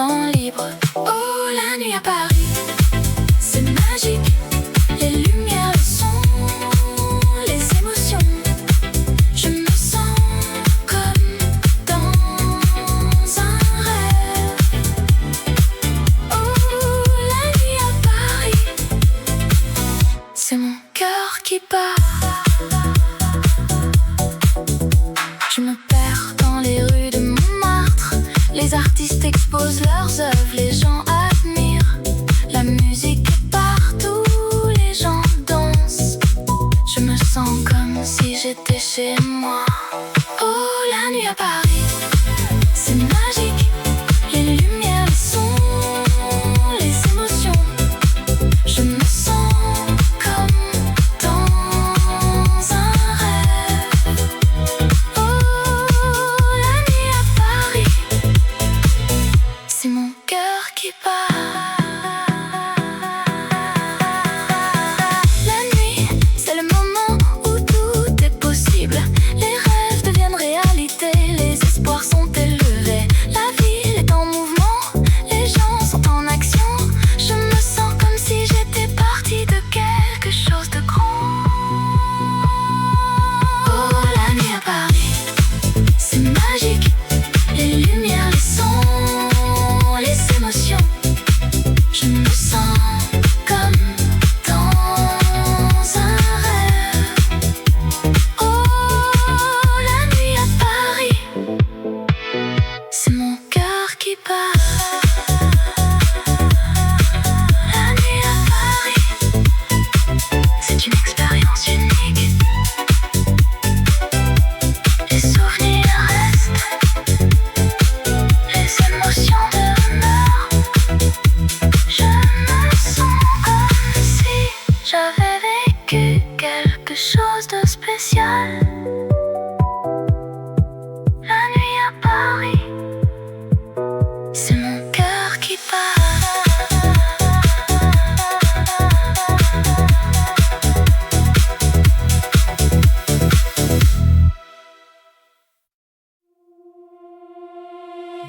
sens libre. Oh, la nuit à Paris, c'est magique. Les lumières, le son, les émotions. Je me sens comme dans un rêve. Oh, la nuit à Paris, c'est mon cœur qui bat. Je me perds dans les rues de Montmartre. Les artistes exposent leurs œuvres, les gens admirent. La musique est partout, les gens dansent. Je me sens comme si j'étais chez moi. Oh, la nuit à Paris, c'est magique. Les lumières, le son, les émotions. Je me sens comme dans un rêve. Oh, la nuit à Paris, c'est mon cœur qui bat. La nuit, c'est le moment où tout est possible. Les rêves deviennent réalité, les espoirs sont élevés. La ville est en mouvement, les gens sont en action. Je me sens comme si j'étais partie de quelque chose de grand. Oh, la nuit à Paris, c'est magique. Les lumières, les sons, les émotions. Je me sens comme dans un rêve. Oh, la nuit à Paris, c'est mon cœur qui bat. La nuit à Paris, c'est une expérience unique. Les souvenirs restent, les émotions demeurent. Je me sens comme si j'avais vécu quelque chose de spécial. La nuit à Paris, c'est mon cœur qui bat.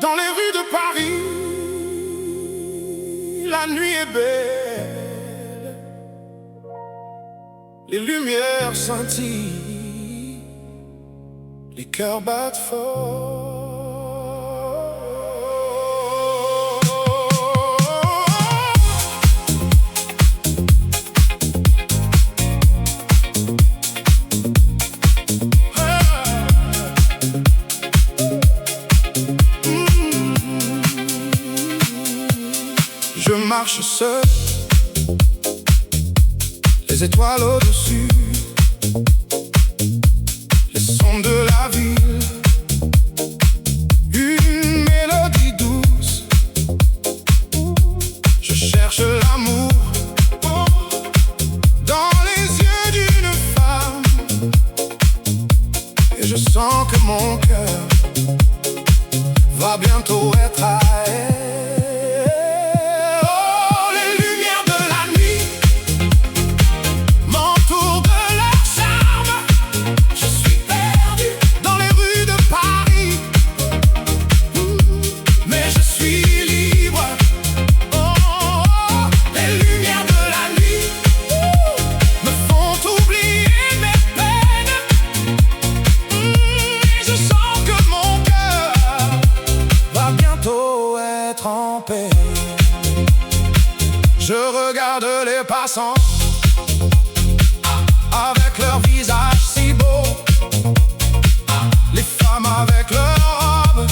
Dans les rues de Paris, la nuit est belle. Les lumières scintillent, les cœurs battent fort. Je marche seul, les étoiles au-dessus, les sons de la ville, une mélodie douce. Je cherche l'amour dans les yeux d'une femme, et je sens que mon cœur va bientôt être à elle. Je regarde les passants avec leur visage si beau, les femmes avec leurs robes,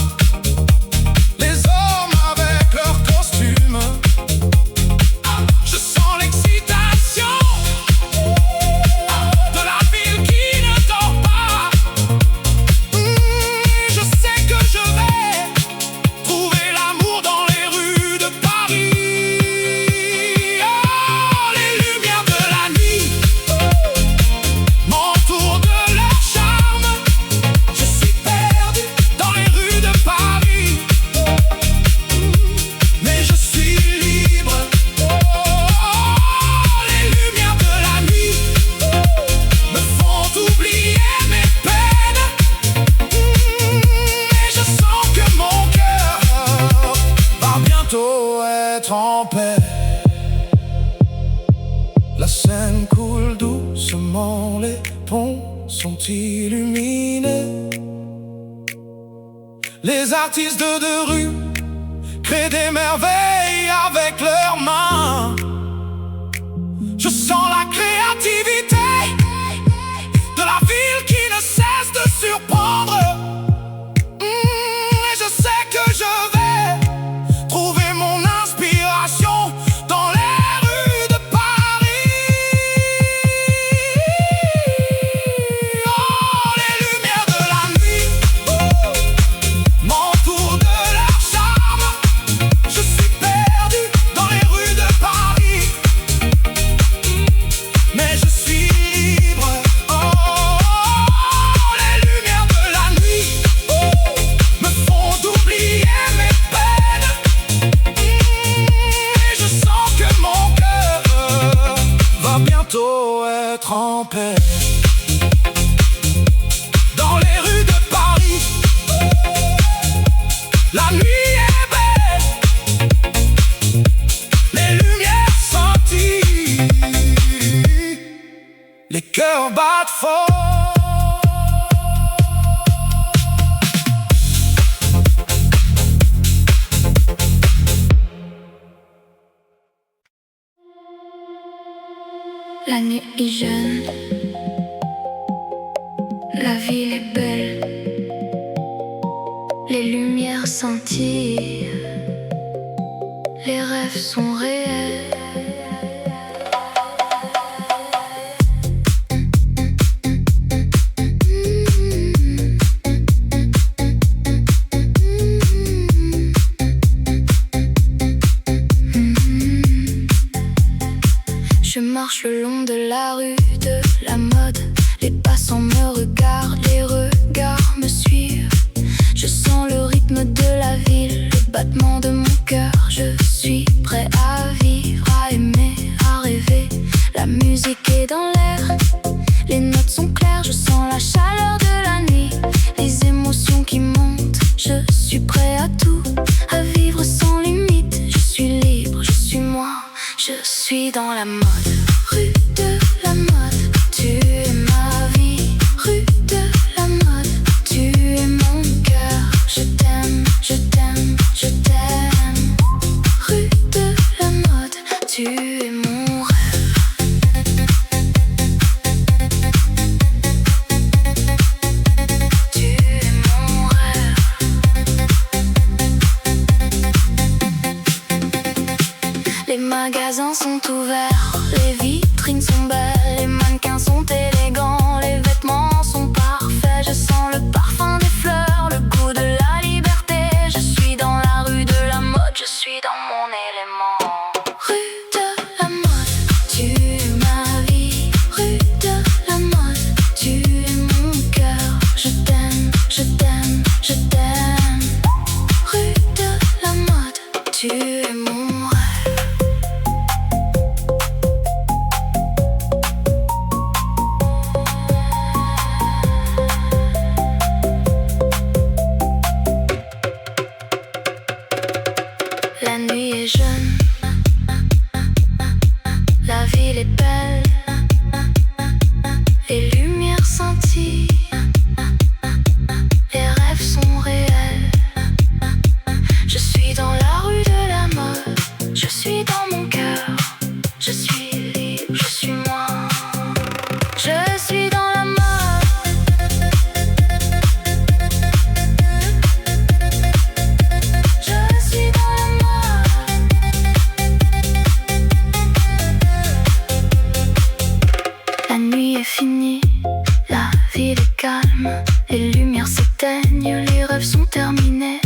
les hommes avec leurs costumes. Je sens l'excitation de la ville qui ne dort pas. Je sais que je vais trouver l'amour dans les rues de Paris. Oh, les lumières Les artistes de rue créent des merveilles avec leurs mains. Je sens la créativité de la ville qui ne cesse de surprendre. Et je sais que je vais trouver mon inspiration dans les rues de Paris. Oh, les lumières de la nuit m'entourent de leur charme. Je suis perdu dans les rues de Paris, mais je suis libre. Oh, les lumières de la nuit me font oublier mes peines. Et je sens que mon cœur va bientôt être en paix. Dans les rues de Paris, la nuit est belle, les lumières scintillent, les cœurs battent fort. La nuit est jeune, la ville est belle, les lumières scintillent, les rêves sont réels. Je marche le long de la rue de la mode. Les passants me regardent, les regards me suivent. Je sens le rythme de la ville, le battement de mon cœur. Je suis prêt à vivre, à aimer, à rêver. La musique est dans l'air, les notes sont claires. Je sens la chaleur de la nuit, les émotions qui montent. Je suis prêt à tout, à vivre sans limite. Je suis libre, je suis moi, je suis dans la mode. Rue de la mode, tu es ma vie. Rue de la mode, tu es mon cœur. Je t'aime, je t'aime, je t'aime. Rue de la mode, tu es mon rêve. Tu es mon rêve. Les magasins sont ouverts, les vitrines sont belles, les mannequins sont élégants, les vêtements sont parfaits. Je sens le parfum des fleurs, le goût de la liberté. Je suis dans la rue de la mode, je suis dans mon élément. Rue de la mode, tu es ma vie. Rue de la mode, tu es mon cœur. Je t'aime, je t'aime, je t'aime. Rue de la mode, tu es mon rêve. La nuit est jeune, la ville est belle, les lumières scintillent, les rêves sont réels. Je suis dans la rue de la mode, je suis dans mon cœur. Je suis libre, je suis moi, je suis dans la mode. Je suis dans la mode. La nuit est finie, la ville est calme, les lumières s'éteignent, les rêves sont terminés.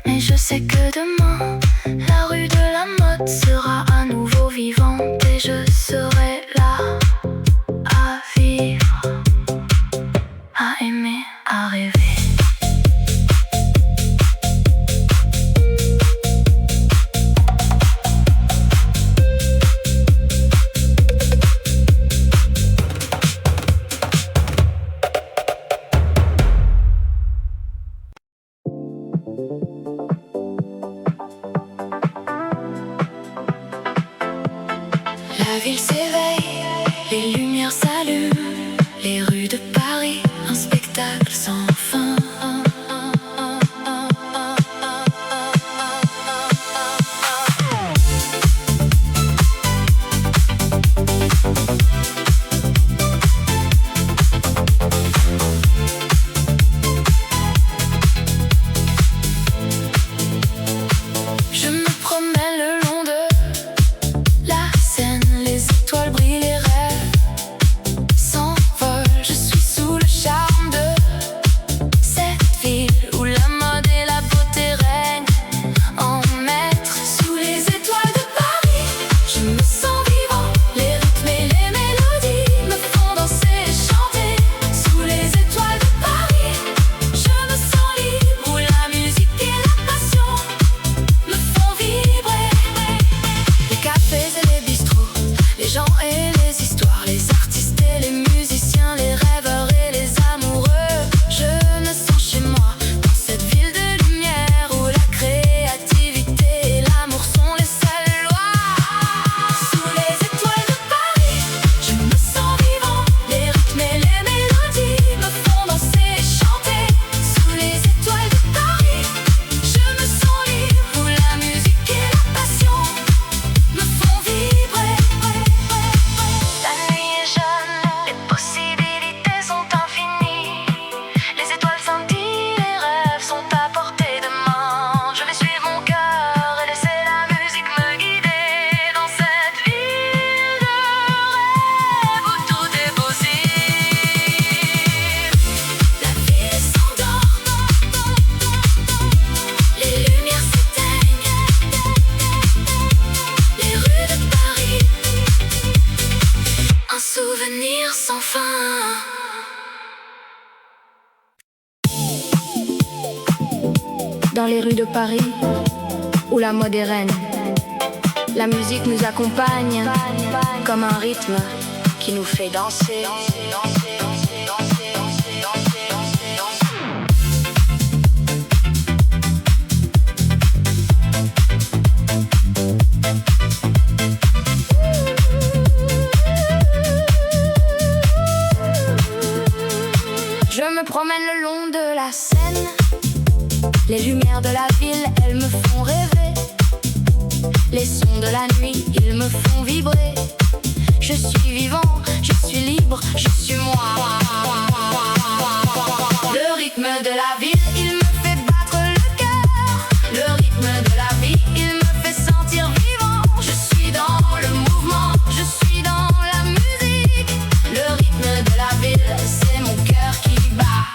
Mais je sais que demain, la rue de la mode sera à nouveau vivante et je serai là à vivre, à aimer, à rêver. La ville s'éveille, les lumières s'allument, les rues de Paris, un spectacle sans fin. Dans les rues de Paris, où la mode est reine, la musique nous accompagne comme un rythme qui nous fait danser. Je me promène le long de la Seine. Les lumières de la ville, elles me font rêver. Les sons de la nuit, ils me font vibrer. Je suis vivant, je suis libre, je suis moi. Le rythme de la ville, il me fait battre le cœur. Le rythme de la vie, il me fait sentir vivant. Je suis dans le mouvement, je suis dans la musique. Le rythme de la ville, c'est mon cœur qui bat.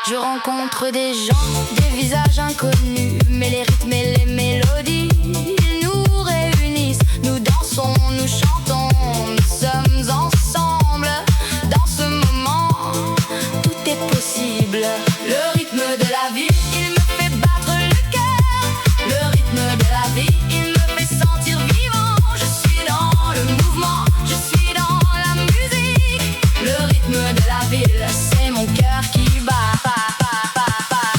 Je rencontre des gens, des visages inconnus, mais les rythmes et les mélodies, ils nous réunissent. Nous dansons, nous chantons, nous sommes ensemble. Dans ce moment, tout est possible. Le rythme de la vie, il me fait battre le cœur. Le rythme de la vie, il me fait sentir vivant. Je suis dans le mouvement, je suis dans la musique. Le rythme de la ville, c'est mon cœur qui bat.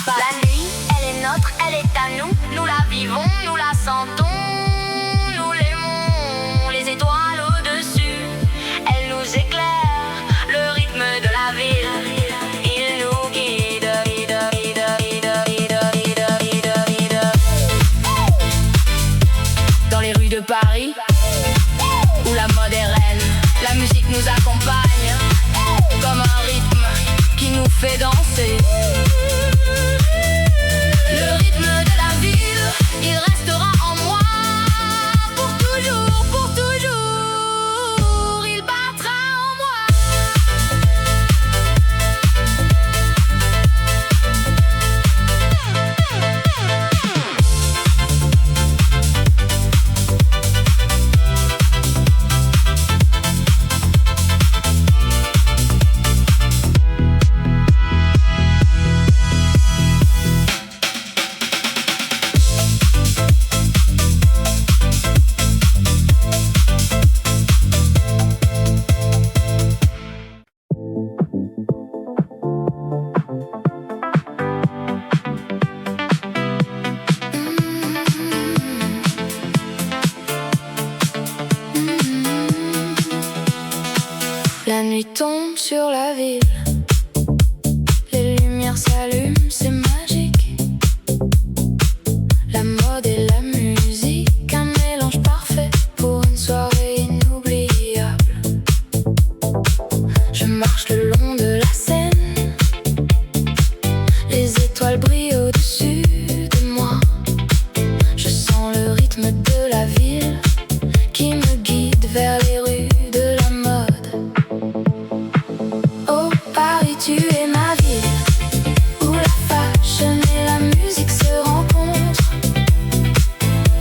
La nuit, elle est nôtre, elle est à nous. Nous la vivons, nous la sentons, nous l'aimons. Les étoiles au-dessus, elles nous éclairent. Le rythme de la ville, il nous guide. Dans les rues de Paris, où la mode est reine, la musique nous accompagne comme un rythme qui nous fait danser. Le rythme de la ville, il restera en moi pour toujours, pour toujours. Il battra en moi. La nuit tombe sur la ville, les lumières s'allument, c'est magique. La mode et la musique, un mélange parfait pour une soirée inoubliable. Je marche le long de la Seine, les étoiles brillent au-dessus de moi. Je sens le rythme de la ville qui me guide vers les rues de la mode. Oh Paris, tu es ma ville, où la fashion et la musique se rencontrent.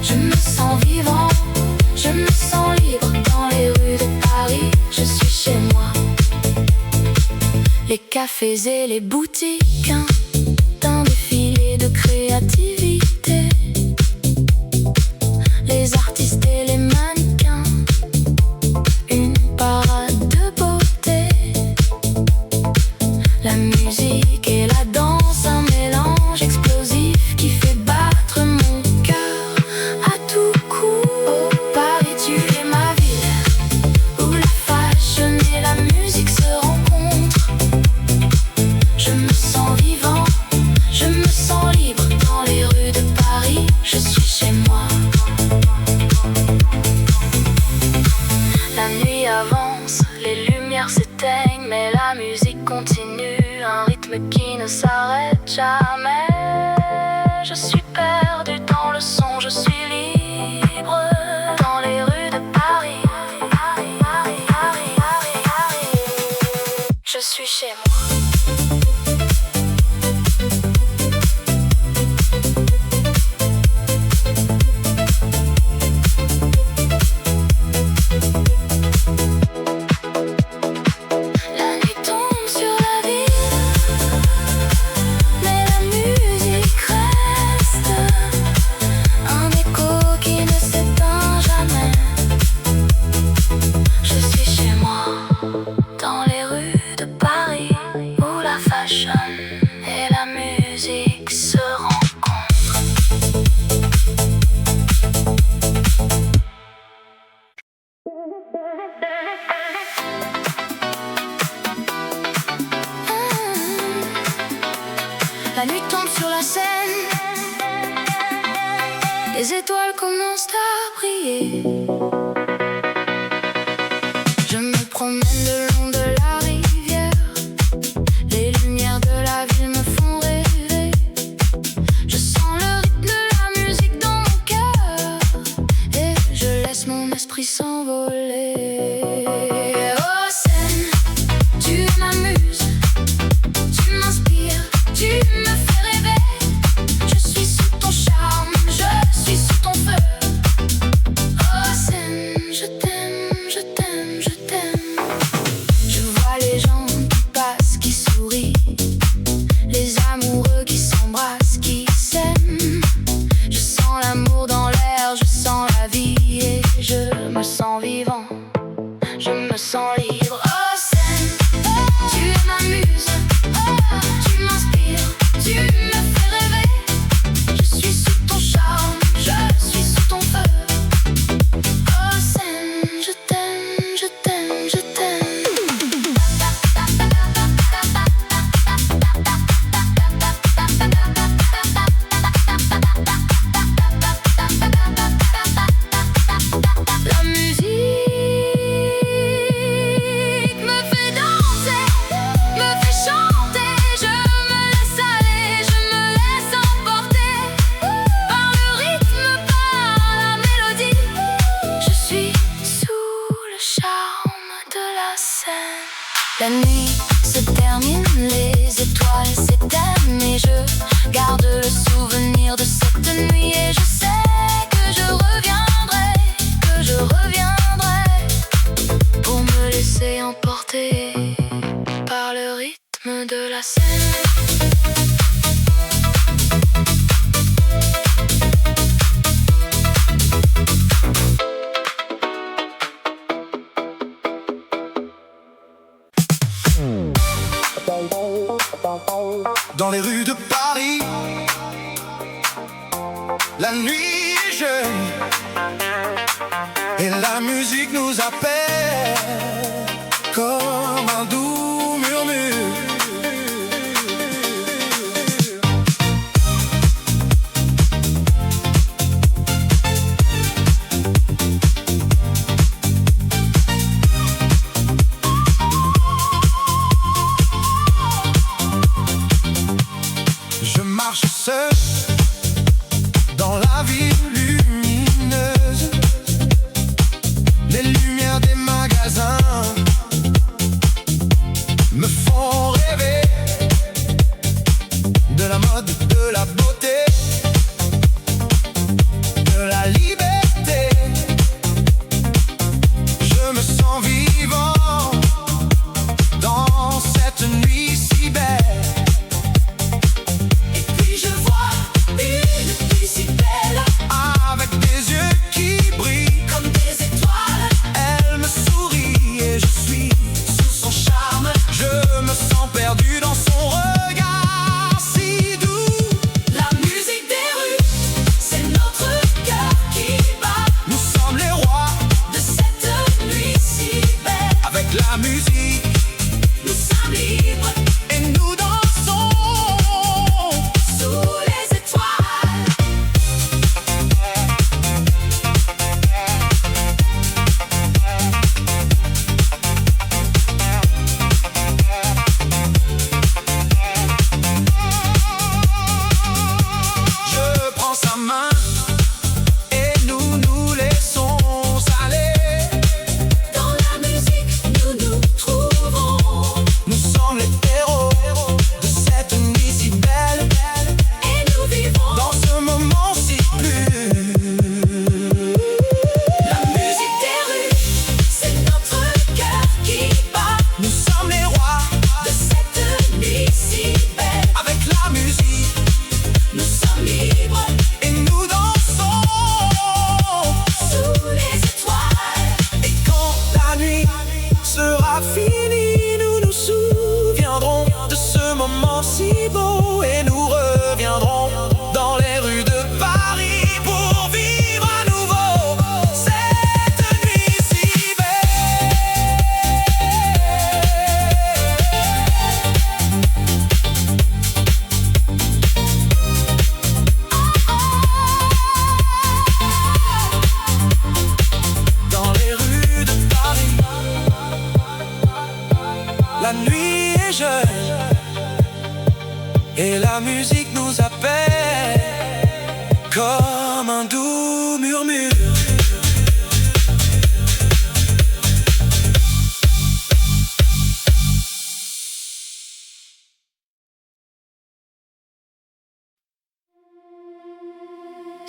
Je me sens vivant, je me sens libre. Dans les rues de Paris, je suis chez moi. Les cafés et les boutiques, d'un défilé de créativité. Les artistes et les mannequins, une parade de beauté. La musique et la danse, un mélange explosif qui fait battre mon cœur à tout coup. Oh Paris, tu es ma ville, où la fashion et la musique se rencontrent. Je me sens vivant, je me sens libre. Dans les rues de Paris, je suis chez moi. La nuit avance, les lumières s'éteignent, mais la musique continue, un rythme qui ne s'arrête jamais. Je suis perdu dans le son, je suis libre. Dans les rues de Paris, je suis chez moi. La nuit tombe sur la ville, mais la musique reste. Les étoiles commencent à briller. Je me promène le long de la rivière. Les lumières de la ville me font rêver. Je sens le rythme de la musique dans mon cœur et je laisse mon esprit s'envoler. Oh Seine, tu m'amuses, tu m'inspires, tu me fais rêver. Je suis sous ton charme, je suis sous ton feu. Oh Seine, je t'aime, je t'aime, je t'aime. Je vois les gens qui passent, qui sourient, les amoureux qui s'embrassent, qui s'aiment. Je sens l'amour dans l'air, je sens la vie et je me sens vivant, je me sens libre. Oh Seine, tu m'amuses, tu m'inspires, tu me fais rêver. Je suis sous ton charme, je suis sous ton feu. Oh Seine, je t'aime, je t'aime, je t'aime. La musique me fait danser, me fait chanter. Je me laisse aller, je me laisse emporter par le rythme, par la mélodie. Je suis sous le charme de la scène. La nuit se termine, les étoiles s'éteignent et je garde le souvenir de cette nuit. Et je sais que je reviendrai, que je reviendrai pour me laisser emporter par le rythme de la scène. Dans les rues de Paris, la nuit est jeune et la musique nous appelle comme un doux murmure. Je marche seul dans la ville lumineuse. Les lumières des magasins me font rêver de la mode, de la beauté, de la liberté. Je me sens vivant dans cette nuit si belle. Je vois une nuit si belle, avec des yeux qui brillent comme des étoiles. Elle me sourit et je suis sous son charme. Je me sens perdu dans son regard si doux. La musique des rues, c'est notre cœur qui bat. Nous sommes les rois de cette nuit si belle. Avec la musique, nous sommes libres et nous dansons sous les étoiles. Je prends sa main et nous nous laissons aller. Dans la musique, nous nous trouvons. Nous sommes les héros de cette nuit si belle. Et nous vivons dans ce moment si plus. La musique des rues, c'est notre cœur qui bat. Nous sommes les rois de cette nuit si belle. Avec la musique, nous sommes libres et nous dansons sous les étoiles. Et quand la nuit sera finie, nous nous souviendrons de ce moment si beau et nous reviendrons dans les rues de Paris pour vivre à nouveau cette nuit si belle.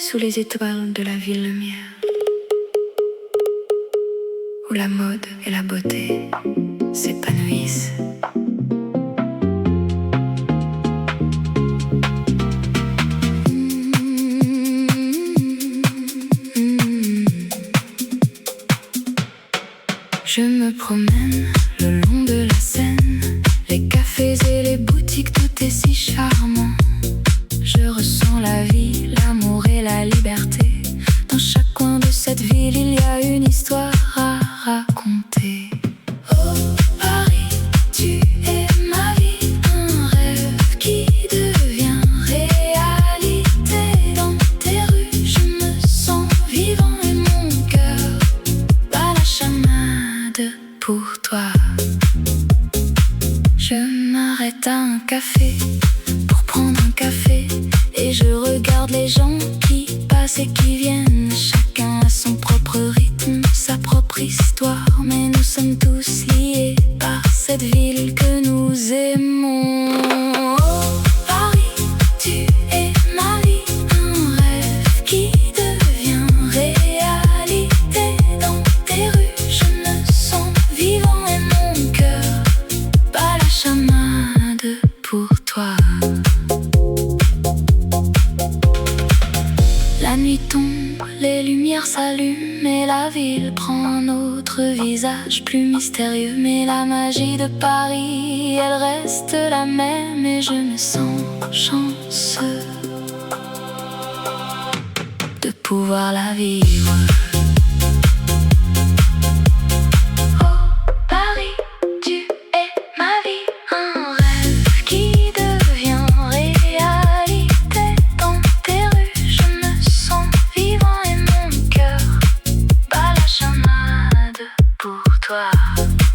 sous les étoiles de la ville lumière, où la mode et la beauté s'épanouissent. Je me promène le long de la Seine, les cafés et les boutiques, tout est si charmant. Je ressens la vie, l'amour et la liberté. Dans chaque coin de cette ville, il y a une histoire à raconter. Oh Paris, tu es ma vie, un rêve qui devient réalité. Dans tes rues, je me sens vivant et mon cœur bat la chamade pour toi. Je m'arrête à un café pour prendre un café et je regarde les gens qui passent et qui viennent. Chacun a son propre rythme, sa propre histoire, mais nous sommes tous liés par cette ville que nous aimons. Oh Paris, tu es ma vie, un rêve qui devient réalité. Dans tes rues, je me sens vivant et mon cœur bat la chamade pour toi. La nuit tombe, les lumières s'allument et la ville prend un autre visage plus mystérieux. Mais la magie de Paris, elle reste la même et je me sens chanceux de pouvoir la vivre. Oh Paris, tu es ma vie, un rêve qui devient réalité. Dans tes rues, je me sens vivant et mon cœur bat la chamade pour toi.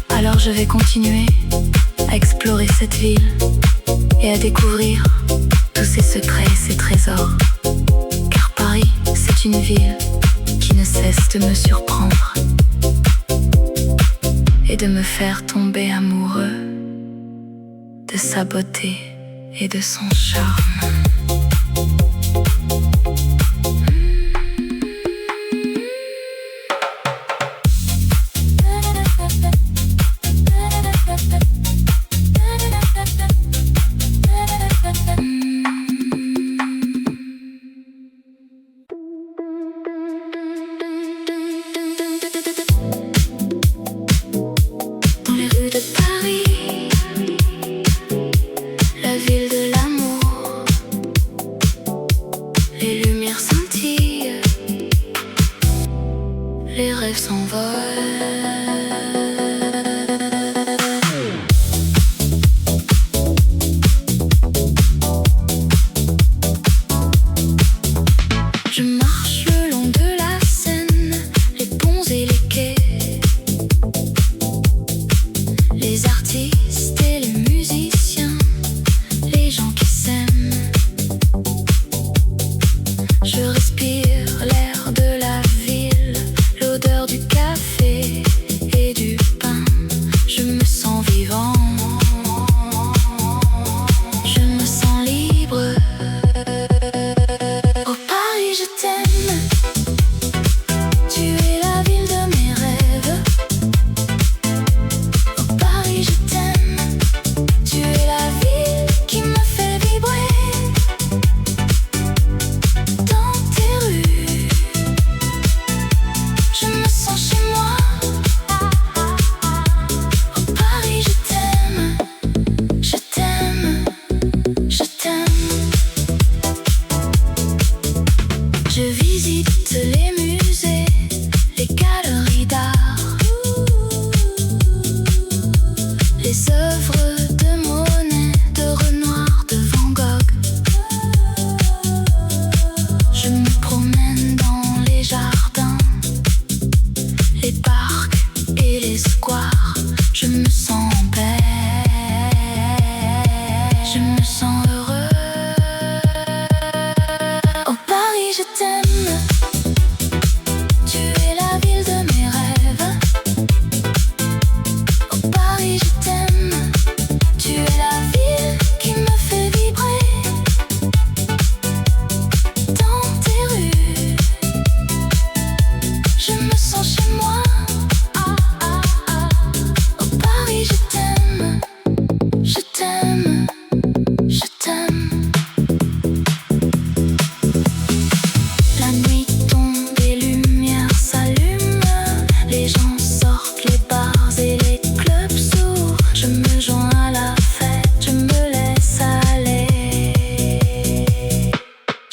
Alors je vais continuer à explorer cette ville et à découvrir tous ses secrets et ses trésors. Car Paris, c'est une ville qui ne cesse de me surprendre et de me faire tomber amoureux de sa beauté et de son charme. Dans les rues de Paris, la ville de l'amour, les lumières scintillent, les rêves s'envolent. Je marche le long de la Seine, les ponts et les quais, les artistes et les musiciens, les gens qui s'aiment. Je respire l'air de la ville, l'odeur du café et du pain. Je me sens vivant, je me sens libre. Oh Paris, je t'aime, tu es la ville de mes rêves. Oh Paris, je t'aime, tu es la ville qui me fait vibrer. Dans tes rues, je me sens chez moi. Oh Paris, je t'aime, je t'aime, je t'aime. Je visite les musées, les galeries d'art, les œuvres de Monet, de Renoir, de Van Gogh. Je me promène dans les jardins, les parcs et les squares. Je me sens en paix, je me sens heureux. Oh Paris, je t'aime, tu es la ville de mes rêves. Oh Paris, je t'aime, tu es la ville qui me fait vibrer. Dans tes rues,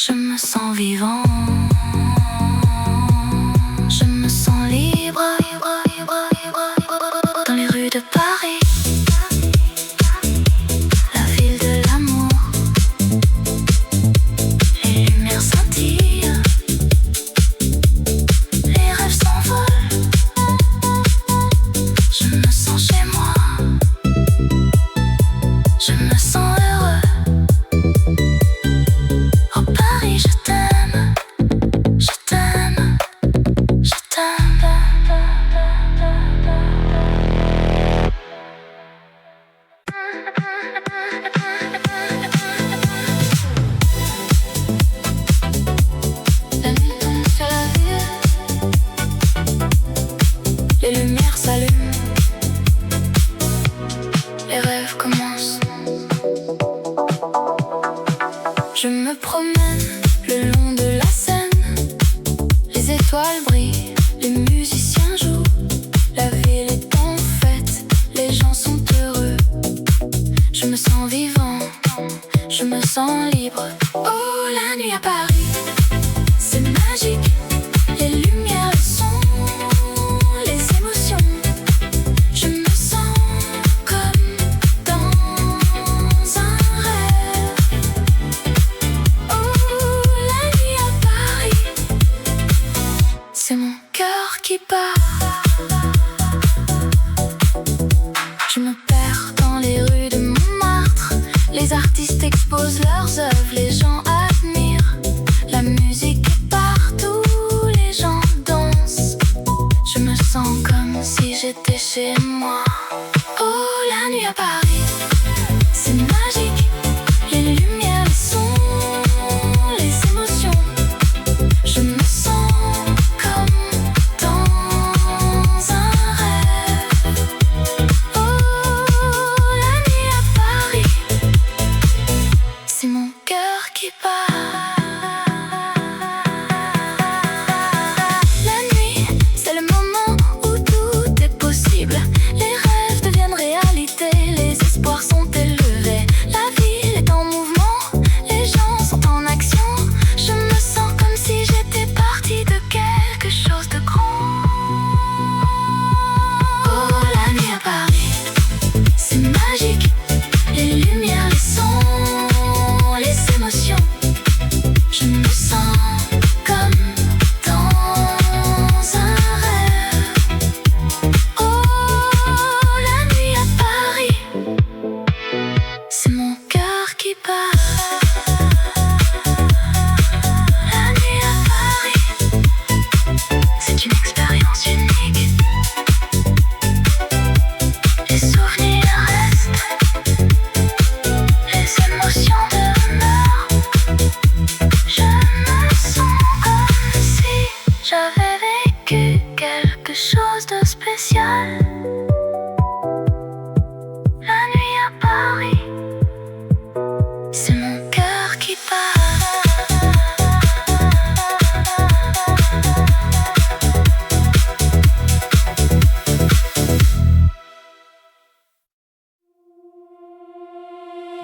Je me sens vivant. Je me sens libre dans les rues de Paris, la ville de l'amour. Les lumières scintillent, les rêves s'envolent. Je me sens chez moi, je me sens heureux. Oh Paris, je t'aime, je t'aime, je t'aime. La nuit tombe sur la ville, les lumières s'allument, les rêves commencent. Je me promène le long de la Seine, les étoiles brillent, les musiciens jouent, la ville est en fête, les gens sont heureux. Je me sens vivant, je me sens libre. Oh, la nuit à Paris, c'est magique, les lumières, le son, les émotions. Je me sens comme dans un rêve. Oh, la nuit à Paris, c'est mon cœur qui bat. Je me perds dans les rues de Montmartre, les artistes exposent leurs œuvres, les gens admirent. La musique est partout, les gens dansent. Je me sens comme si j'étais chez moi. Oh, la nuit à Paris, c'est magique, les lumières, le son, les émotions. Je me sens comme dans un rêve. Oh, la nuit à Paris, c'est mon cœur qui bat. La nuit, c'est le moment où tout est possible. Les rêves deviennent réalité, les espoirs sont élevés. La ville est en mouvement, les gens sont en action. Je me sens comme si j'étais partie de quelque chose de grand. Oh, la nuit à Paris, c'est magique, les lumières, les sons, les émotions. Je me sens comme dans un rêve. Oh, la nuit à Paris, c'est mon cœur qui bat. La nuit à Paris, c'est une expérience unique. Les souvenirs restent, les émotions demeurent. Je me sens comme si j'avais vécu quelque chose de spécial. La nuit à Paris, c'est mon cœur qui bat.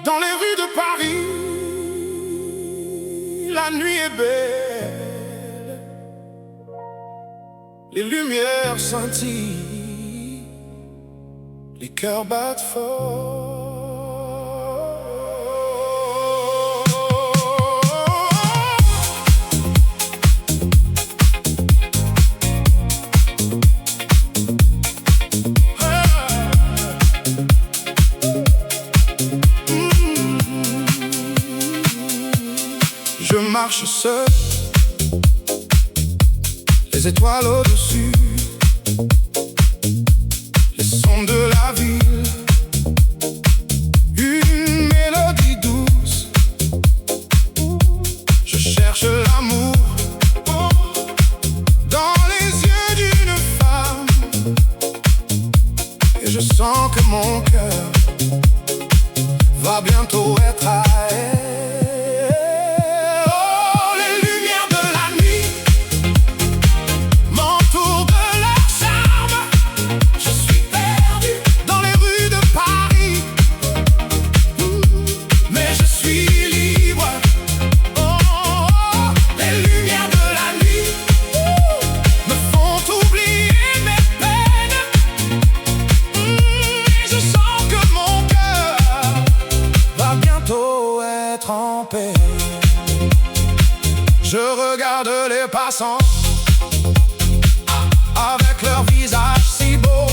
Dans les rues de Paris, la nuit est belle, les lumières scintillent, les cœurs battent fort. Je marche seul, les étoiles au-dessus, les sons de la ville, une mélodie douce. Je cherche l'amour dans les yeux d'une femme, et je sens que mon cœur va bientôt être à elle. Oh, les lumières de la nuit m'entourent de leur charme. Je regarde les passants avec leur visage si beau,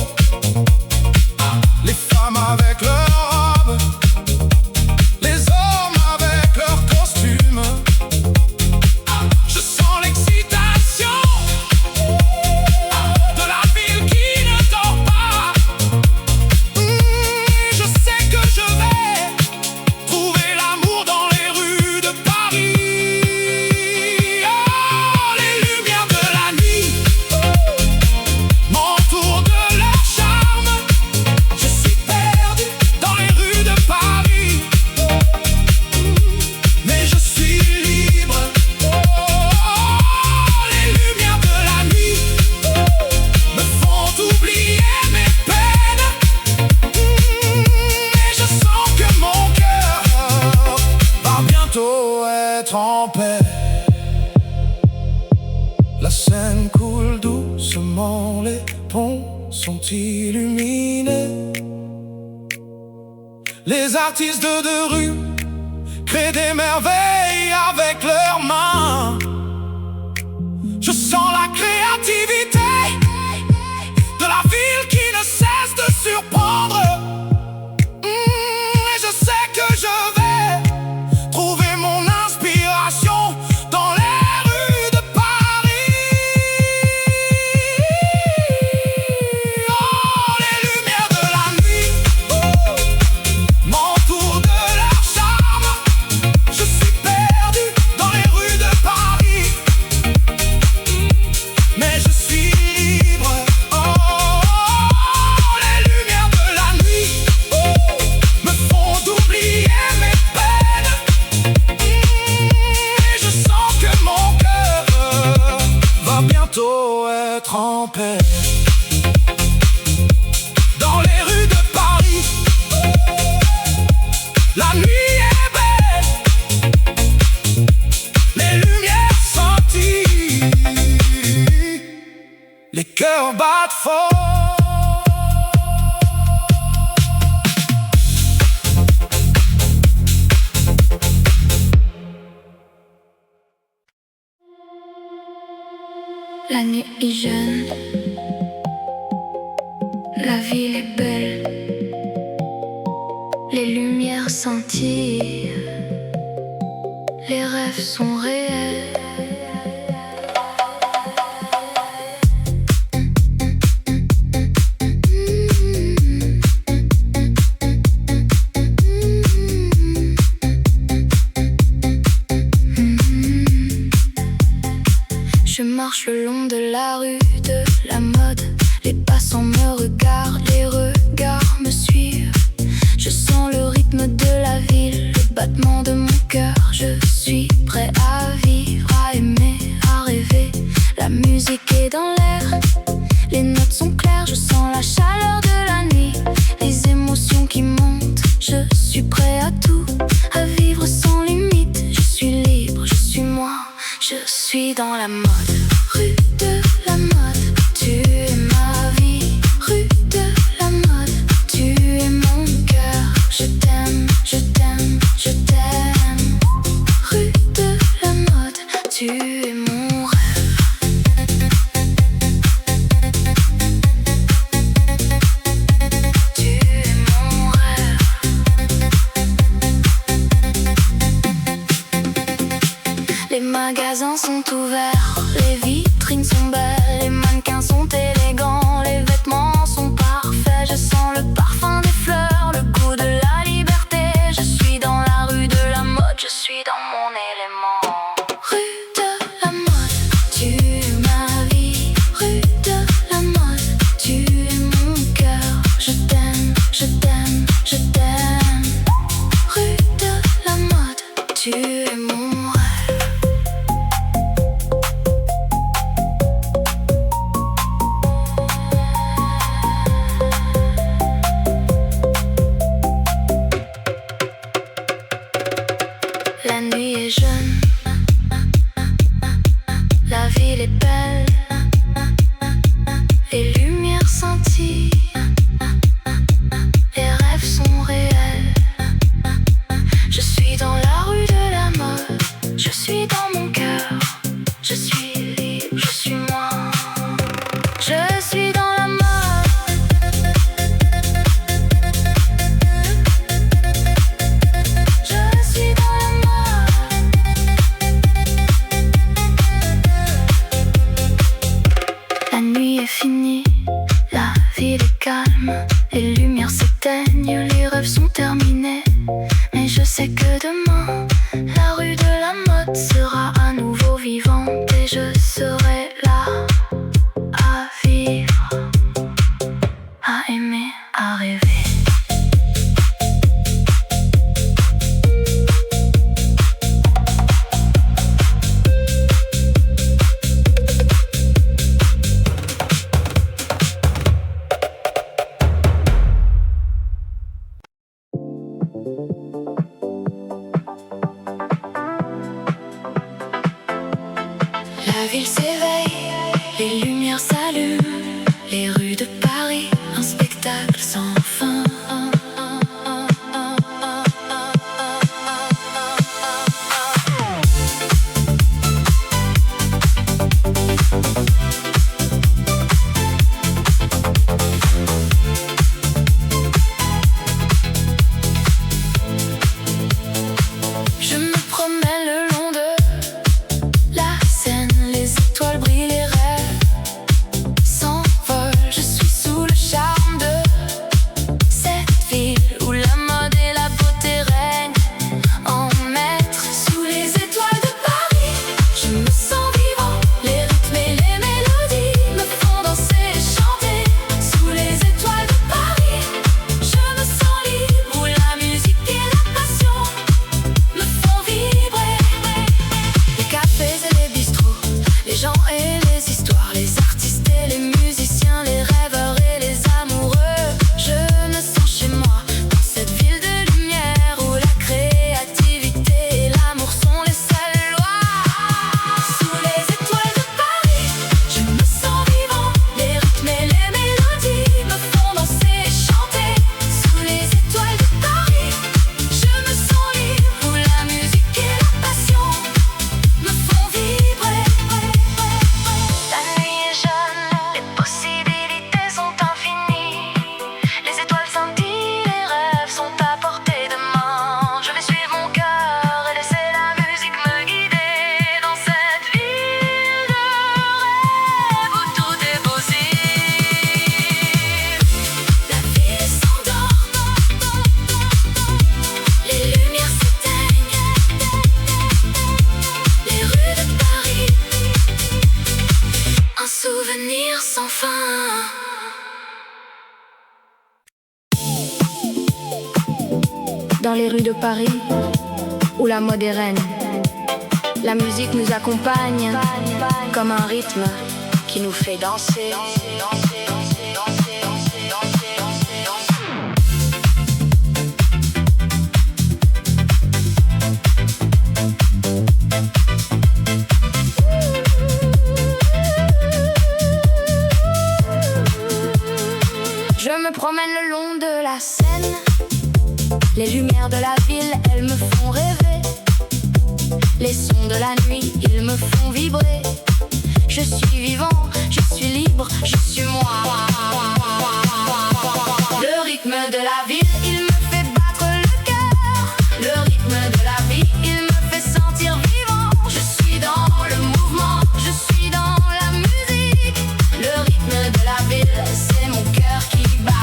les femmes avec leurs robes, les hommes avec leurs costumes. Je sens l'excitation de la ville qui ne dort pas. Je sais que je vais trouver l'amour dans les rues de Paris. Oh, les lumières de la nuit m'entourent de leur charme. Je suis perdu dans les rues de Paris, mais je suis libre. Oh, les lumières de la nuit me font oublier mes peines, et je sens que mon cœur va bientôt être en paix. La Seine coule doucement, les ponts sont illuminés. Les artistes de rue créent des merveilles avec leurs mains. Je sens la créativité de la ville qui ne cesse de surprendre. Et je sais que je vais trouver mon inspiration dans les rues de Paris. Oh, les lumières de la nuit m'entourent de leur charme. Je suis perdu dans les rues de Paris, mais je suis libre. Oh, les lumières de la nuit me font oublier mes peines, et je sens que mon cœur va bientôt être en paix. Dans les rues de Paris, la nuit est belle, les lumières scintillent, les cœurs battent fort. La nuit est jeune, la ville est belle, les lumières scintillent, les rêves sont réels. Je marche le long de la rue de la mode. Les passants me regardent, les regards me suivent. Je sens le rythme de la ville, le battement de mon cœur. Je suis prêt à vivre, à aimer, à rêver. La musique est dans l'air, les notes sont claires. Je sens la chaleur de la nuit, les émotions qui montent. Je suis prêt à tout, à vivre sans limite. Je suis libre, je suis moi, je suis dans la mode. Rue de la mode, tu es ma vie. Rue de la mode, tu es mon cœur. Je t'aime, je t'aime, je t'aime. Rue de la mode, tu es mon rêve. Tu es mon rêve. Les magasins sont ouverts, les vitrines sont belles, les mannequins sont élégants, les vêtements sont parfaits. Je sens le parfum des fleurs, le goût de la liberté. Je suis dans la rue de la mode, je suis dans mon élément. Rue de la mode, tu es ma vie. Rue de la mode, tu es mon cœur. Je t'aime, je t'aime, je t'aime. Rue de la mode, tu es mon rêve. La ville s'éveille, les lumières s'allument, les rues de Paris, un spectacle sans fin. Sans fin. Dans les rues de Paris, où la mode est reine, la musique nous accompagne comme un rythme qui nous fait danser. Je me promène le long de la Seine. Les lumières de la ville, elles me font rêver. Les sons de la nuit, ils me font vibrer. Je suis vivant, je suis libre, je suis moi. Le rythme de la ville, il me fait battre le cœur. Le rythme de la vie, il me fait sentir vivant. Je suis dans le mouvement, je suis dans la musique. Le rythme de la ville, c'est mon cœur qui bat.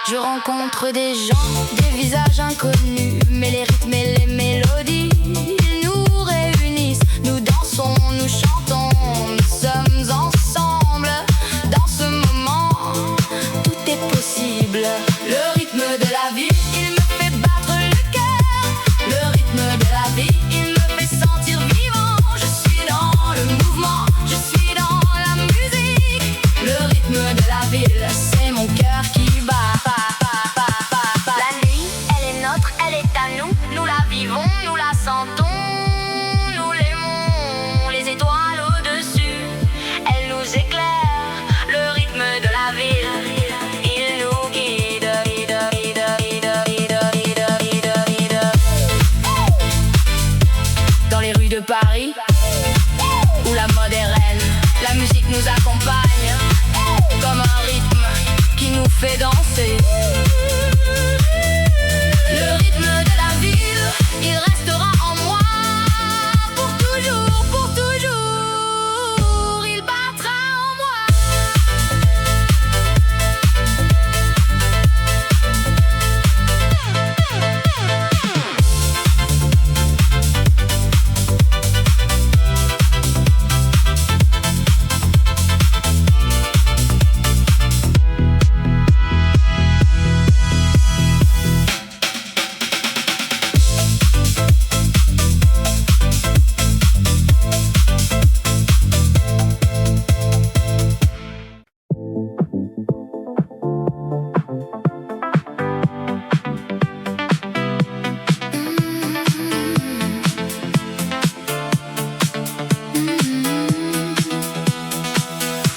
Je rencontre des gens, des visages inconnus, mais les rythmes et les mélodies, ils nous réunissent. Nous dansons, nous chantons, nous sommes ensemble. Dans ce moment, tout est possible. Le rythme de la vie, il me fait battre le cœur. Le rythme de la vie, il me fait sentir vivant. Je suis dans le mouvement, je suis dans la musique. Le rythme de la ville, c'est mon cœur qui bat. La nuit, elle est nôtre, elle est à nous. Nous la vivons, nous la sentons, nous l'aimons. Les étoiles au-dessus, elles nous éclairent. Le rythme de la ville, il nous guide. Dans les rues de Paris, où la mode est reine, la musique nous accompagne comme un rythme qui nous fait danser. Le rythme de la ville, il restera en moi pour toujours, pour toujours. Il battra en moi.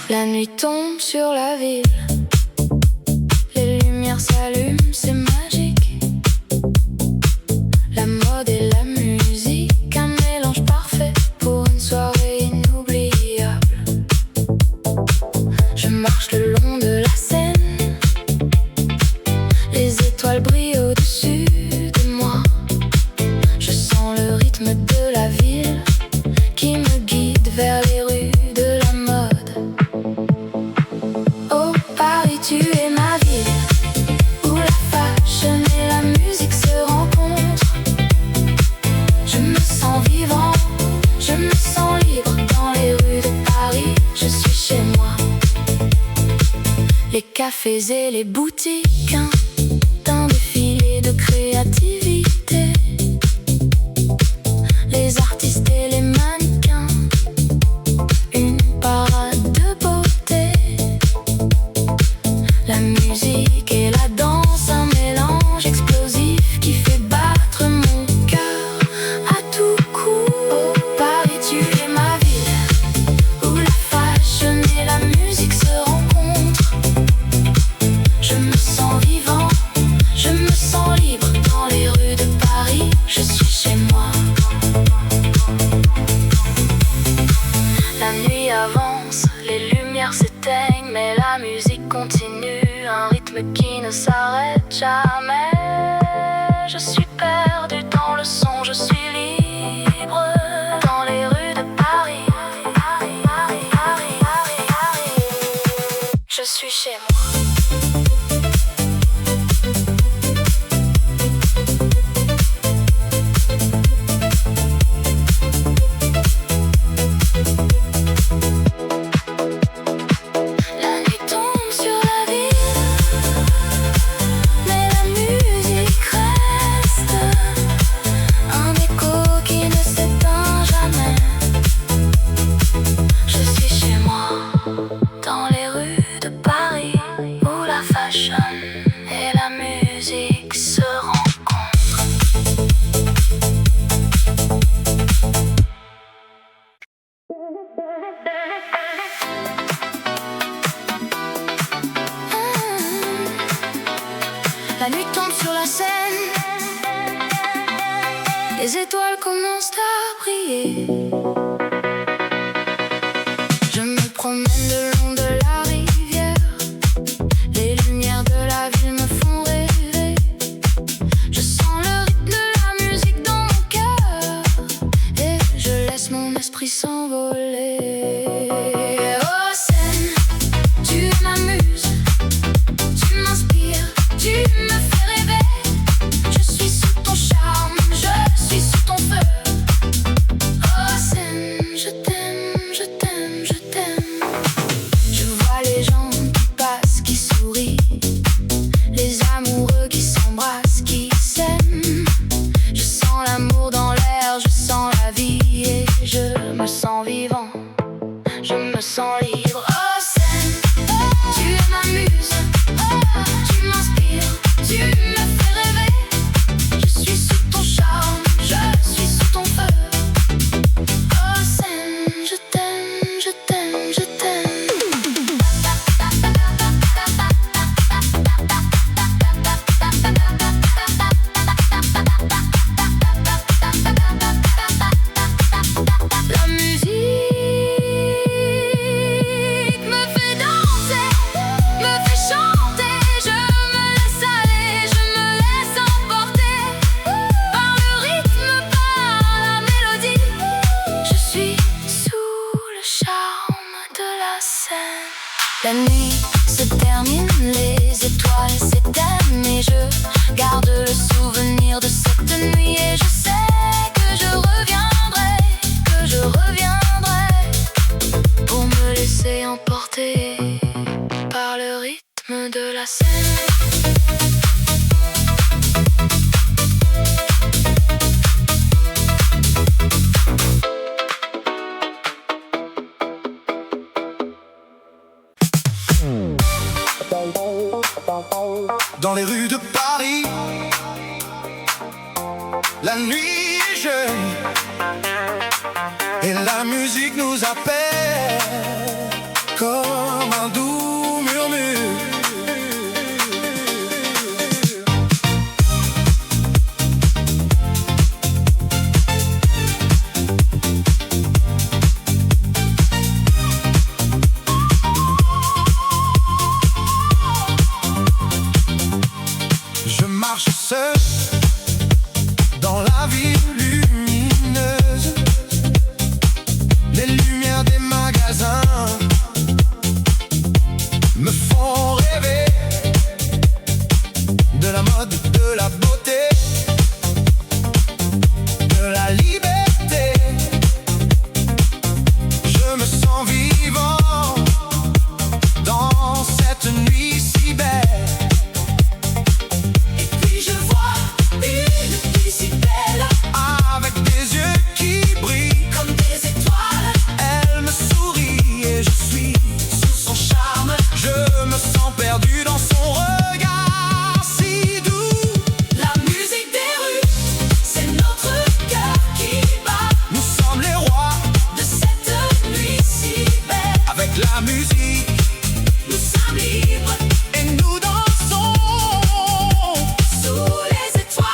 La nuit tombe sur la ville, les lumières s'allument, c'est magique. La mode et la musique, un mélange parfait pour une soirée inoubliable. Je marche le long de la Seine, les étoiles brillent au-dessus de moi. Je sens le rythme de la ville qui me guide vers les rues de la mode. Oh Paris, tu es ma ville, où la fashion et la musique se rencontrent. Je me sens vivant, je me sens libre dans les rues de Paris. Je suis chez moi. Les cafés et les boutiques, un défilé de créativité. Les artistes et les mannequins, une parade de beauté. La musique et la danse, un mélange explosif qui fait battre mon cœur à tout coup. Oh Paris, tu es ma ville, où la fashion et la musique se rencontrent. Je me sens vivant, je me sens libre dans les rues de Paris. Je suis chez moi. La nuit avance, les lumières s'éteignent, mais la musique continue, un rythme qui ne s'arrête jamais. Je suis perdu dans le son, je suis libre dans les rues de Paris. Je suis chez moi. La nuit tombe sur la ville, mais la musique reste, un écho qui ne s'éteint jamais. Je suis chez moi, dans les rues de Paris, où la fashion et la musique se rencontrent. La nuit tombe sur la Seine, les étoiles commencent à briller. Je me promène le long de la rivière, les lumières de la ville me font rêver. Je sens le rythme de la musique dans mon cœur, et je laisse mon esprit s'envoler. Oh Seine, tu m'amuses, tu m'inspires, tu me fais rêver. Je suis sous ton charme, je suis sous ton feu. Oh Seine, je t'aime, je t'aime, je t'aime. Je vois les gens qui passent, qui sourient, les amoureux qui s'embrassent, qui s'aiment. Je sens l'amour dans l'air, je sens la vie et je me sens vivant, je me sens libre. Oh Seine, tu m'amuses, tu m'inspires, tu me fais rêver. Je suis sous ton charme, je suis sous ton feu. Oh Seine, je t'aime, je t'aime, je t'aime. La musique me fait danser, me fait chanter. Je me laisse aller, je me laisse emporter par le rythme, par la mélodie. Je suis sous le charme de la Seine. La nuit se termine, les étoiles s'éteignent, et je garde le souvenir de cette nuit. Et je sais que je reviendrai, que je reviendrai pour me laisser emporter par le rythme de la Seine. Dans les rues de Paris, la nuit est jeune et la musique nous appelle. comme un doux murmure. Je marche seul dans la ville lumineuse. Les lumières des magasins me font rêver de la mode, de la beauté, de la liberté. Je me sens vivant dans cette nuit si belle. Avec des yeux qui brillent comme des étoiles, elle me sourit et je suis sous son charme. Je me sens perdu dans son regard si doux. la musique des rues, c'est notre cœur qui bat. Nous sommes les rois De cette nuit si belle, avec la musique nous sommes libres et nous dansons sous les étoiles.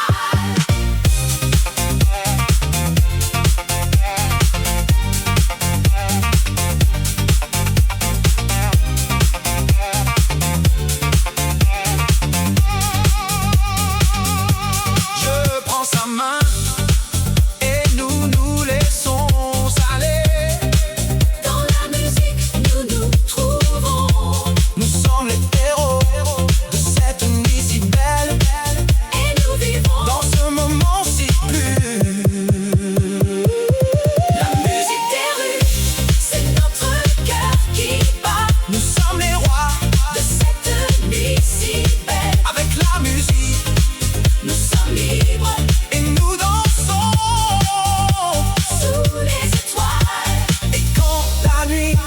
Je prends sa main et nous nous laissons aller. Dans la musique, nous nous trouvons Nous sommes les héros de cette nuit si belle. et nous vivons. Dans ce moment si pur, La musique des rues, c'est notre cœur qui bat. nous sommes les rois De cette nuit si belle, avec la musique nous sommes libres et nous dansons. sous les étoiles. Et quand la nuit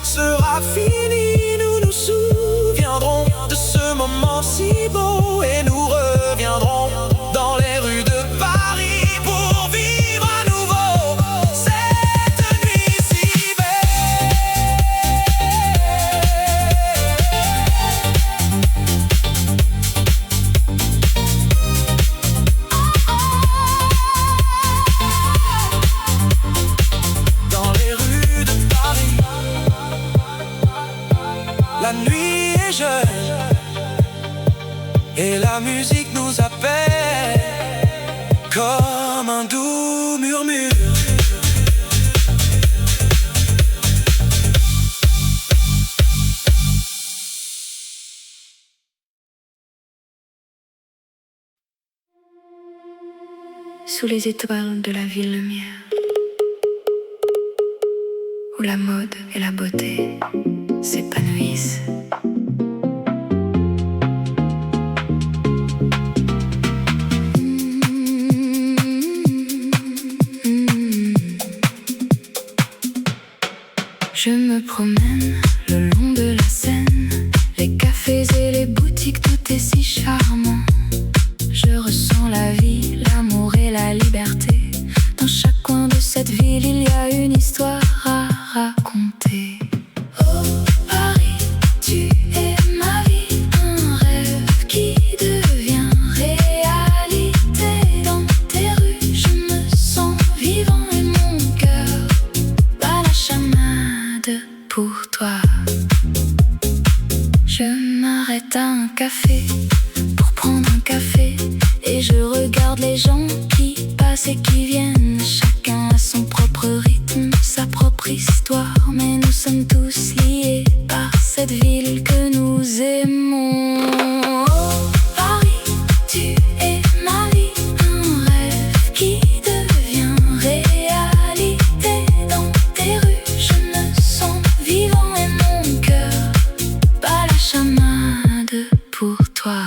sera finie, nous nous souviendrons de ce moment si beau et nous reviendrons dans les rues de Paris pour vivre à nouveau cette nuit si belle. Dans les rues de Paris, la nuit est jeune et la musique nous appelle comme un doux murmure. Sous les étoiles de la ville lumière, où la mode et la beauté s'épanouissent. Je me promène le long de la Seine, les cafés et les boutiques, tout est si charmant. Je ressens la vie, l'amour et la liberté. Dans chaque coin de cette ville, il y a une histoire à raconter. Oh Paris, tu es ma vie, un rêve qui devient réalité. Dans tes rues, je me sens vivant et mon cœur bat la chamade pour toi. Je m'arrête à un café pour prendre un café et je regarde les gens qui passent et qui viennent. Chacun a son propre rythme, sa propre histoire, mais nous sommes tous liés par cette ville que nous aimons. Oh Paris, tu es ma vie, un rêve qui devient réalité. Dans tes rues, je me sens vivant et mon cœur bat la chamade pour toi.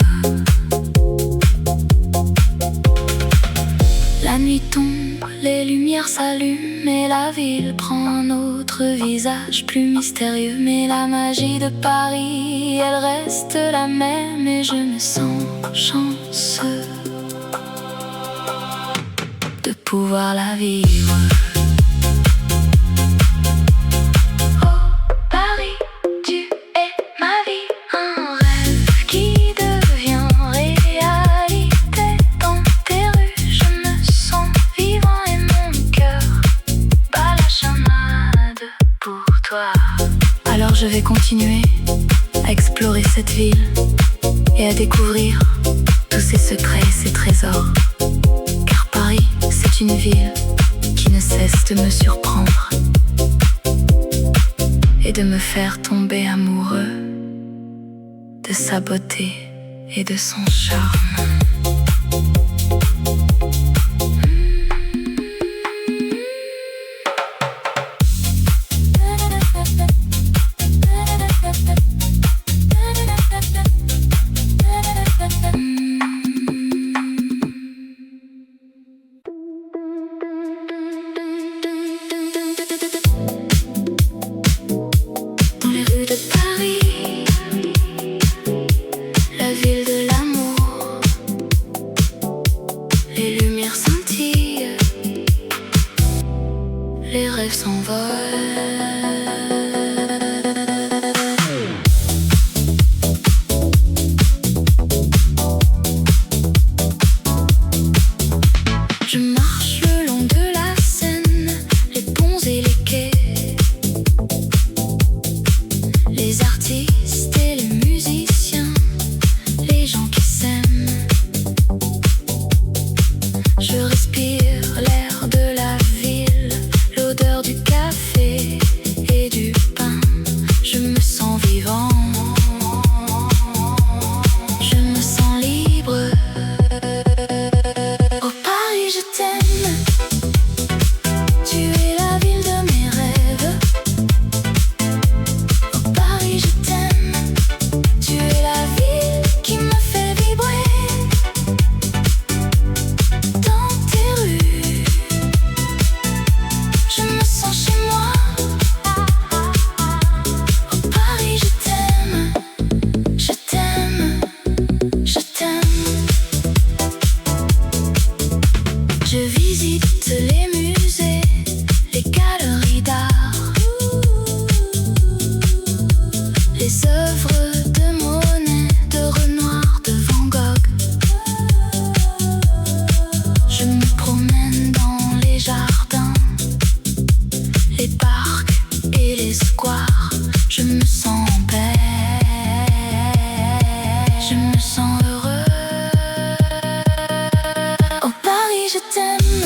La nuit tombe, les lumières s'allument et la ville prend un autre visage plus mystérieux. Mais la magie de Paris, elle reste la même et je me sens chanceux de pouvoir la vivre. Oh Paris, toi. Alors je vais continuer à explorer cette ville et à découvrir tous ses secrets et ses trésors. Car Paris, c'est une ville qui ne cesse de me surprendre et de me faire tomber amoureux de sa beauté et de son charme. Les rêves s'envolent. Je marche le long de la Seine, les ponts et les quais, les artistes et les musiciens, les gens qui s'aiment. Je respire l'air de la ville, l'odeur du café et du pain. Je me sens vivant, je me sens libre. Oh Paris, je t'aime, tu es la ville de mes rêves. Oh Paris, je t'aime, tu es la ville qui me fait vibrer. Dans tes rues, je me sens chez moi. Oh Paris, je t'aime, je t'aime, je t'aime. Je visite les musées, les galeries d'art, les œuvres de Monet, de Renoir, de Van Gogh. Je me promène dans les jardins, les parcs et les squares. Je me sens en paix, je me sens heureux. Oh Paris, je t'aime,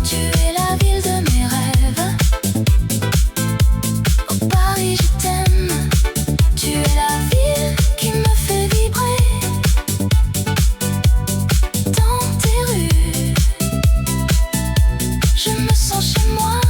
tu es la ville de mes rêves. Oh Paris, je t'aime, tu es la ville qui me fait vibrer. Dans tes rues, je me sens chez moi.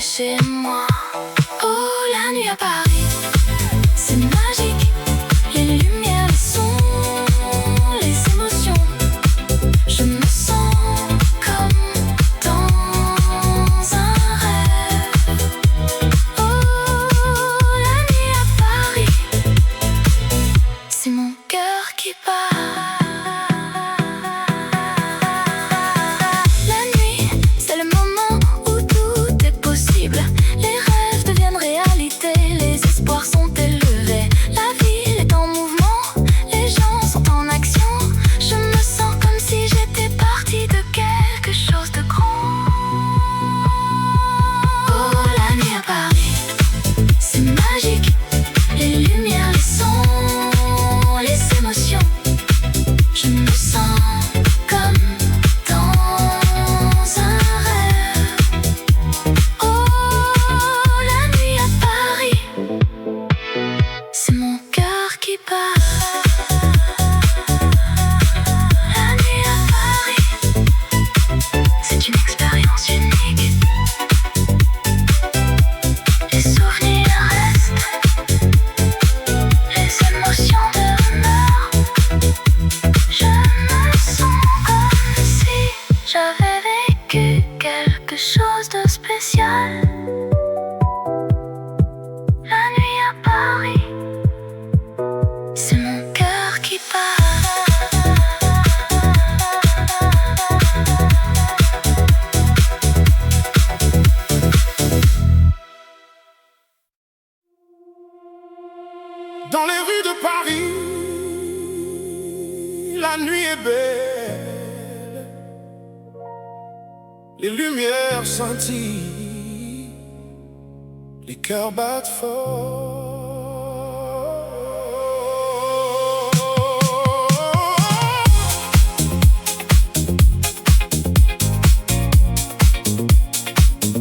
chez moi. Oh, la nuit à Paris, c'est magique. Les lumières, les sons, les émotions. Je me sens comme dans un rêve. Oh, la nuit à Paris, c'est mon cœur qui bat. La nuit, c'est le moment où tout est possible. Les rêves deviennent réalité, les espoirs sont élevés. La ville est en mouvement, les gens sont en action. Je me sens comme si j'étais partie de quelque chose de grand. Oh, la nuit à Paris, c'est magique. Les lumières, les sons, les émotions. Je me sens comme dans un rêve. Oh, la nuit à Paris, c'est mon cœur qui bat. La nuit à Paris, c'est une expérience unique. Les souvenirs restent, les émotions demeurent. Je me sens comme si j'avais vécu quelque chose de spécial. La nuit à Paris, c'est mon cœur qui bat. Dans les rues de Paris, la nuit est belle. Les lumières scintillent, les cœurs battent fort.